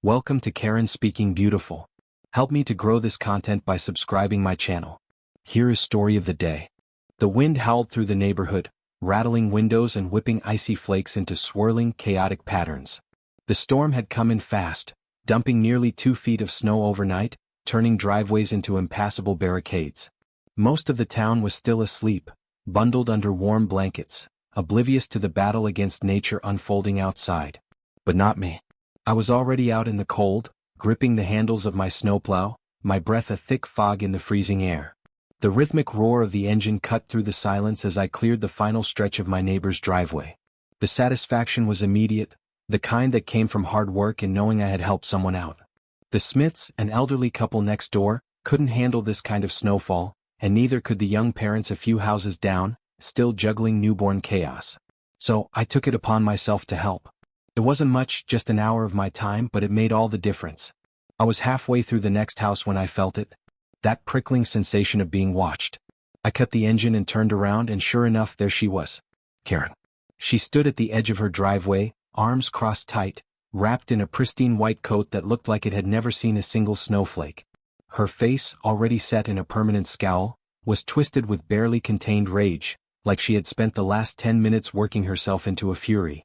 Welcome to Karen Speaking Beautiful. Help me to grow this content by subscribing my channel. Here is story of the day. The wind howled through the neighborhood, rattling windows and whipping icy flakes into swirling, chaotic patterns. The storm had come in fast, dumping nearly 2 feet of snow overnight, turning driveways into impassable barricades. Most of the town was still asleep, bundled under warm blankets, oblivious to the battle against nature unfolding outside. But not me. I was already out in the cold, gripping the handles of my snowplow, my breath a thick fog in the freezing air. The rhythmic roar of the engine cut through the silence as I cleared the final stretch of my neighbor's driveway. The satisfaction was immediate, the kind that came from hard work and knowing I had helped someone out. The Smiths, an elderly couple next door, couldn't handle this kind of snowfall, and neither could the young parents a few houses down, still juggling newborn chaos. So I took it upon myself to help. It wasn't much, just an hour of my time, but it made all the difference. I was halfway through the next house when I felt it. That prickling sensation of being watched. I cut the engine and turned around, and sure enough, there she was. Karen. She stood at the edge of her driveway, arms crossed tight, wrapped in a pristine white coat that looked like it had never seen a single snowflake. Her face, already set in a permanent scowl, was twisted with barely contained rage, like she had spent the last 10 minutes working herself into a fury.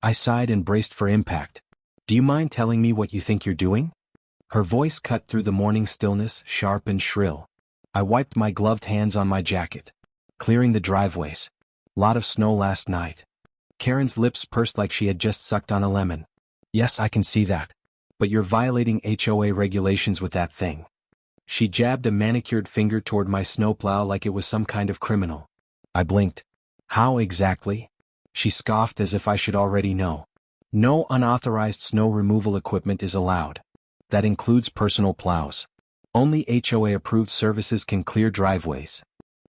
I sighed and braced for impact. Do you mind telling me what you think you're doing? Her voice cut through the morning stillness, sharp and shrill. I wiped my gloved hands on my jacket. Clearing the driveways. Lot of snow last night. Karen's lips pursed like she had just sucked on a lemon. Yes, I can see that. But you're violating HOA regulations with that thing. She jabbed a manicured finger toward my snowplow like it was some kind of criminal. I blinked. How exactly? She scoffed as if I should already know. No unauthorized snow removal equipment is allowed. That includes personal plows. Only HOA-approved services can clear driveways.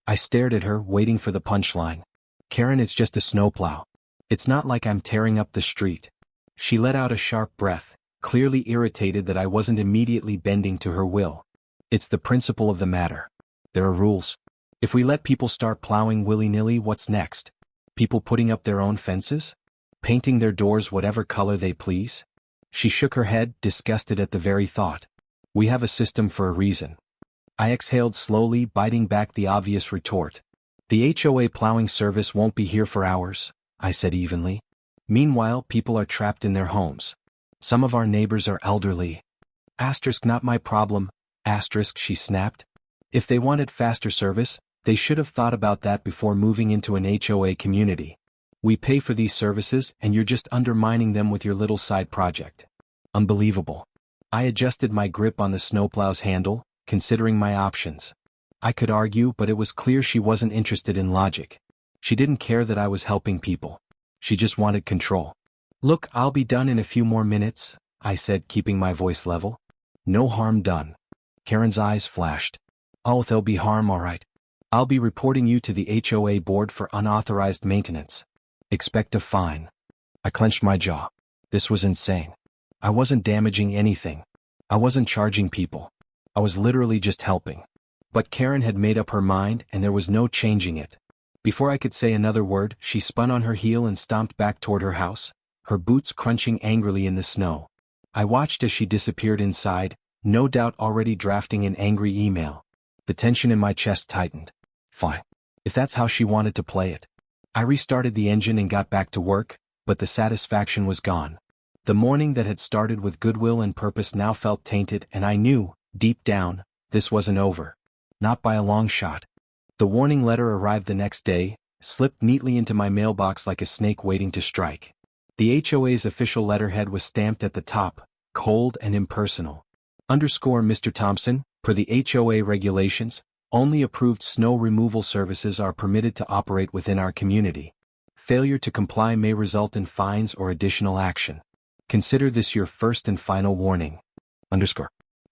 I stared at her, waiting for the punchline. Karen, it's just a snowplow. It's not like I'm tearing up the street. She let out a sharp breath, clearly irritated that I wasn't immediately bending to her will. It's the principle of the matter. There are rules. If we let people start plowing willy-nilly, what's next? People putting up their own fences? Painting their doors whatever color they please? She shook her head, disgusted at the very thought. We have a system for a reason. I exhaled slowly, biting back the obvious retort. The HOA plowing service won't be here for hours, I said evenly. Meanwhile, people are trapped in their homes. Some of our neighbors are elderly. Asterisk, not my problem. Asterisk, she snapped. If they wanted faster service, they should have thought about that before moving into an HOA community. We pay for these services and you're just undermining them with your little side project. Unbelievable. I adjusted my grip on the snowplow's handle, considering my options. I could argue, but it was clear she wasn't interested in logic. She didn't care that I was helping people. She just wanted control. Look, I'll be done in a few more minutes, I said, keeping my voice level. No harm done. Karen's eyes flashed. Oh, there'll be harm, all right. I'll be reporting you to the HOA board for unauthorized maintenance. Expect a fine. I clenched my jaw. This was insane. I wasn't damaging anything. I wasn't charging people. I was literally just helping. But Karen had made up her mind and there was no changing it. Before I could say another word, she spun on her heel and stomped back toward her house, her boots crunching angrily in the snow. I watched as she disappeared inside, no doubt already drafting an angry email. The tension in my chest tightened. Fine. If that's how she wanted to play it. I restarted the engine and got back to work, but the satisfaction was gone. The morning that had started with goodwill and purpose now felt tainted, and I knew, deep down, this wasn't over. Not by a long shot. The warning letter arrived the next day, slipped neatly into my mailbox like a snake waiting to strike. The HOA's official letterhead was stamped at the top, cold and impersonal. Mr. Thompson, per the HOA regulations, only approved snow removal services are permitted to operate within our community. Failure to comply may result in fines or additional action. Consider this your first and final warning.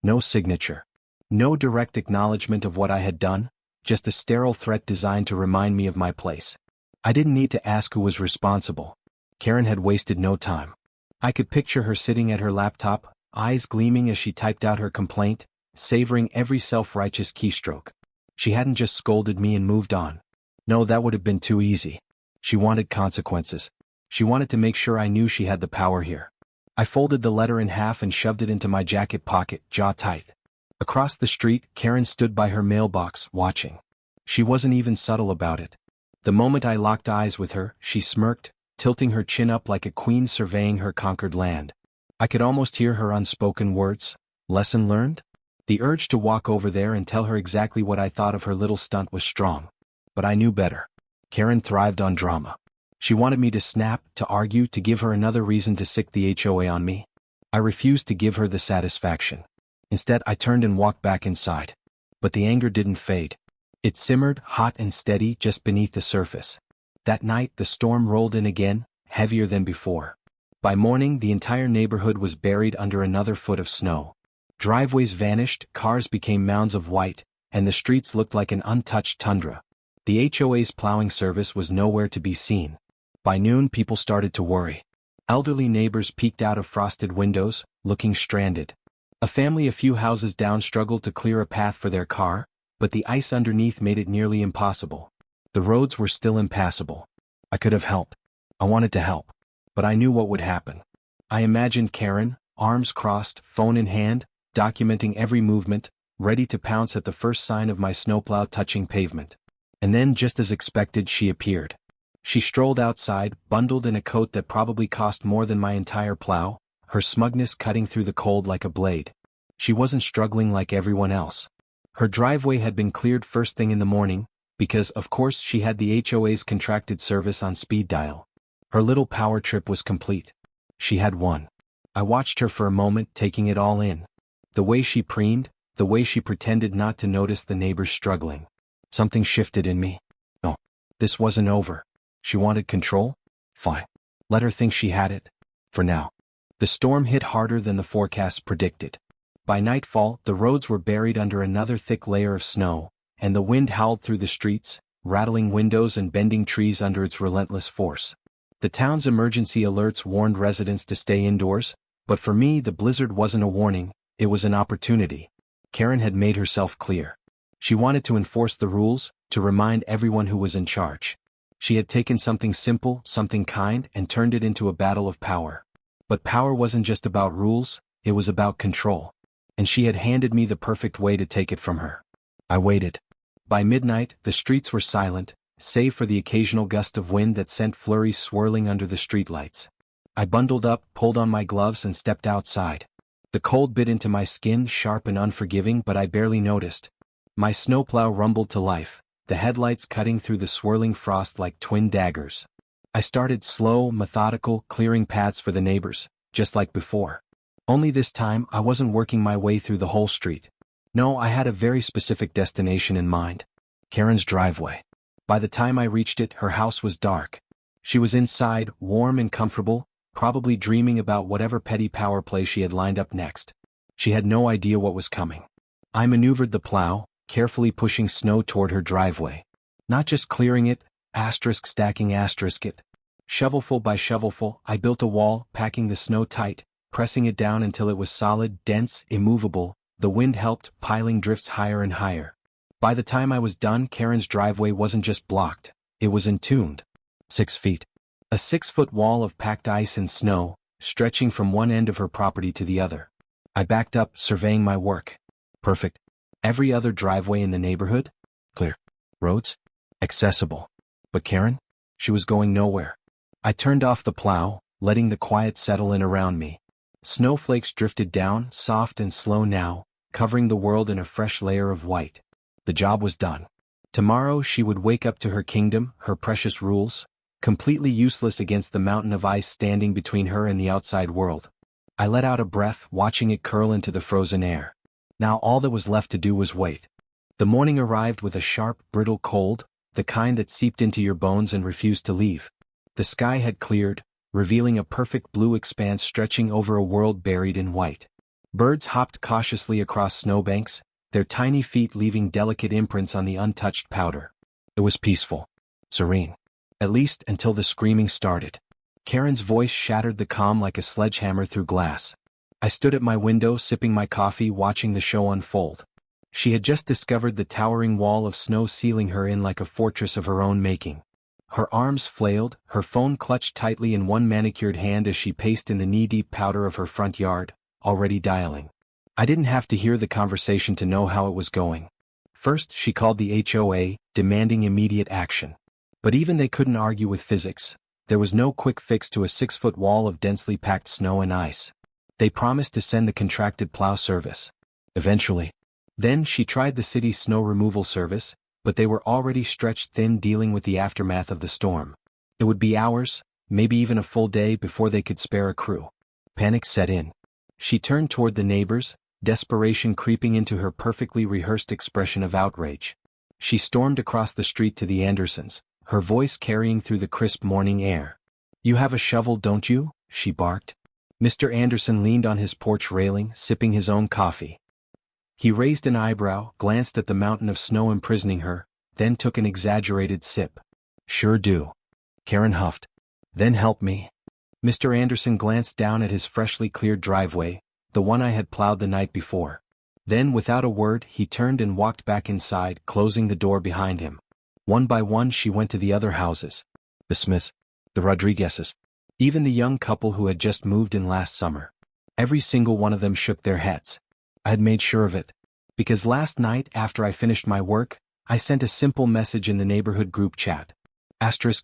No signature. No direct acknowledgement of what I had done, just a sterile threat designed to remind me of my place. I didn't need to ask who was responsible. Karen had wasted no time. I could picture her sitting at her laptop, eyes gleaming as she typed out her complaint, savoring every self-righteous keystroke. She hadn't just scolded me and moved on. No, that would have been too easy. She wanted consequences. She wanted to make sure I knew she had the power here. I folded the letter in half and shoved it into my jacket pocket, jaw tight. Across the street, Karen stood by her mailbox, watching. She wasn't even subtle about it. The moment I locked eyes with her, she smirked, tilting her chin up like a queen surveying her conquered land. I could almost hear her unspoken words. Lesson learned? The urge to walk over there and tell her exactly what I thought of her little stunt was strong. But I knew better. Karen thrived on drama. She wanted me to snap, to argue, to give her another reason to sick the HOA on me. I refused to give her the satisfaction. Instead, I turned and walked back inside. But the anger didn't fade. It simmered, hot and steady, just beneath the surface. That night, the storm rolled in again, heavier than before. By morning, the entire neighborhood was buried under another foot of snow. Driveways vanished, cars became mounds of white, and the streets looked like an untouched tundra. The HOA's plowing service was nowhere to be seen. By noon, people started to worry. Elderly neighbors peeked out of frosted windows, looking stranded. A family a few houses down struggled to clear a path for their car, but the ice underneath made it nearly impossible. The roads were still impassable. I could have helped. I wanted to help. But I knew what would happen. I imagined Karen, arms crossed, phone in hand, documenting every movement, ready to pounce at the first sign of my snowplow touching pavement. And then, just as expected, she appeared. She strolled outside, bundled in a coat that probably cost more than my entire plow, her smugness cutting through the cold like a blade. She wasn't struggling like everyone else. Her driveway had been cleared first thing in the morning, because, of course, she had the HOA's contracted service on speed dial. Her little power trip was complete. She had won. I watched her for a moment, taking it all in. The way she preened, the way she pretended not to notice the neighbors struggling. Something shifted in me. No, this wasn't over. She wanted control? Fine. Let her think she had it. For now. The storm hit harder than the forecasts predicted. By nightfall, the roads were buried under another thick layer of snow, and the wind howled through the streets, rattling windows and bending trees under its relentless force. The town's emergency alerts warned residents to stay indoors, but for me the blizzard wasn't a warning, it was an opportunity. Karen had made herself clear. She wanted to enforce the rules, to remind everyone who was in charge. She had taken something simple, something kind, and turned it into a battle of power. But power wasn't just about rules, it was about control. And she had handed me the perfect way to take it from her. I waited. By midnight, the streets were silent, save for the occasional gust of wind that sent flurries swirling under the streetlights. I bundled up, pulled on my gloves, and stepped outside. The cold bit into my skin, sharp and unforgiving, but I barely noticed. My snowplow rumbled to life, the headlights cutting through the swirling frost like twin daggers. I started slow, methodical, clearing paths for the neighbors, just like before. Only this time, I wasn't working my way through the whole street. No, I had a very specific destination in mind. Karen's driveway. By the time I reached it, her house was dark. She was inside, warm and comfortable, probably dreaming about whatever petty power play she had lined up next. She had no idea what was coming. I maneuvered the plow, carefully pushing snow toward her driveway. Not just clearing it, stacking it. Shovelful by shovelful, I built a wall, packing the snow tight, pressing it down until it was solid, dense, immovable. The wind helped, piling drifts higher and higher. By the time I was done, Karen's driveway wasn't just blocked, it was entombed. 6 feet. A 6-foot wall of packed ice and snow, stretching from one end of her property to the other. I backed up, surveying my work. Perfect. Every other driveway in the neighborhood? Clear. Roads? Accessible. But Karen? She was going nowhere. I turned off the plow, letting the quiet settle in around me. Snowflakes drifted down, soft and slow now, covering the world in a fresh layer of white. The job was done. Tomorrow she would wake up to her kingdom, her precious rules, completely useless against the mountain of ice standing between her and the outside world. I let out a breath, watching it curl into the frozen air. Now all that was left to do was wait. The morning arrived with a sharp, brittle cold, the kind that seeped into your bones and refused to leave. The sky had cleared, revealing a perfect blue expanse stretching over a world buried in white. Birds hopped cautiously across snowbanks, their tiny feet leaving delicate imprints on the untouched powder. It was peaceful. Serene. At least until the screaming started. Karen's voice shattered the calm like a sledgehammer through glass. I stood at my window sipping my coffee, watching the show unfold. She had just discovered the towering wall of snow sealing her in like a fortress of her own making. Her arms flailed, her phone clutched tightly in one manicured hand as she paced in the knee-deep powder of her front yard, already dialing. I didn't have to hear the conversation to know how it was going. First, she called the HOA, demanding immediate action. But even they couldn't argue with physics. There was no quick fix to a 6-foot wall of densely packed snow and ice. They promised to send the contracted plow service. Eventually. Then she tried the city's snow removal service, but they were already stretched thin dealing with the aftermath of the storm. It would be hours, maybe even a full day before they could spare a crew. Panic set in. She turned toward the neighbors, desperation creeping into her perfectly rehearsed expression of outrage. She stormed across the street to the Andersons, her voice carrying through the crisp morning air. "You have a shovel, don't you?" she barked. Mr. Anderson leaned on his porch railing, sipping his own coffee. He raised an eyebrow, glanced at the mountain of snow imprisoning her, then took an exaggerated sip. "Sure do." Karen huffed. "Then help me." Mr. Anderson glanced down at his freshly cleared driveway, the one I had plowed the night before. Then, without a word, he turned and walked back inside, closing the door behind him. One by one she went to the other houses. The Smiths, the Rodriguezes, even the young couple who had just moved in last summer. Every single one of them shook their heads. I had made sure of it. Because last night, after I finished my work, I sent a simple message in the neighborhood group chat.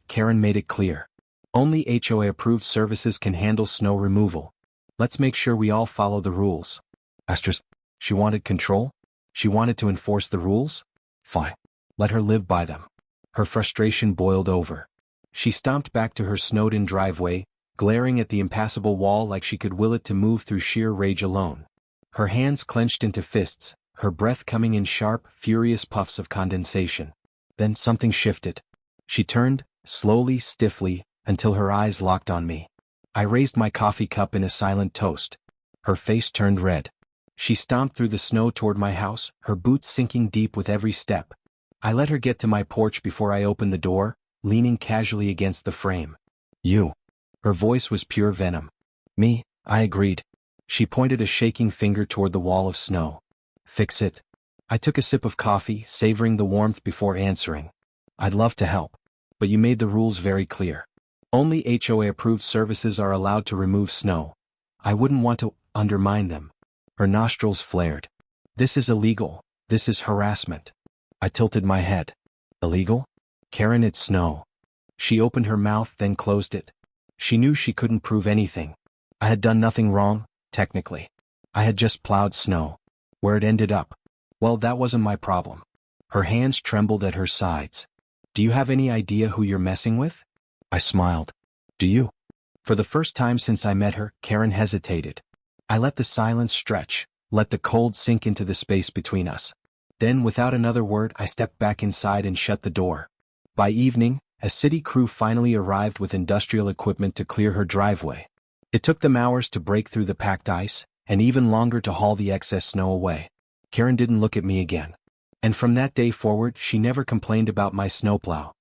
Karen made it clear. Only HOA-approved services can handle snow removal. Let's make sure we all follow the rules. She wanted control? She wanted to enforce the rules? Fine. Let her live by them. Her frustration boiled over. She stomped back to her snowed-in driveway, glaring at the impassable wall like she could will it to move through sheer rage alone. Her hands clenched into fists, her breath coming in sharp, furious puffs of condensation. Then something shifted. She turned, slowly, stiffly, until her eyes locked on me. I raised my coffee cup in a silent toast. Her face turned red. She stomped through the snow toward my house, her boots sinking deep with every step. I let her get to my porch before I opened the door, leaning casually against the frame. "You." Her voice was pure venom. "Me," I agreed. She pointed a shaking finger toward the wall of snow. "Fix it." I took a sip of coffee, savoring the warmth before answering. "I'd love to help. But you made the rules very clear. Only HOA-approved services are allowed to remove snow. I wouldn't want to undermine them." Her nostrils flared. "This is illegal. This is harassment." I tilted my head. "Illegal? Karen, it's snow." She opened her mouth, then closed it. She knew she couldn't prove anything. I had done nothing wrong, technically. I had just plowed snow. Where it ended up, well, that wasn't my problem. Her hands trembled at her sides. "Do you have any idea who you're messing with?" I smiled. "Do you?" For the first time since I met her, Karen hesitated. I let the silence stretch, let the cold sink into the space between us. Then, without another word, I stepped back inside and shut the door. By evening, a city crew finally arrived with industrial equipment to clear her driveway. It took them hours to break through the packed ice, and even longer to haul the excess snow away. Karen didn't look at me again. And from that day forward, she never complained about my snowplow.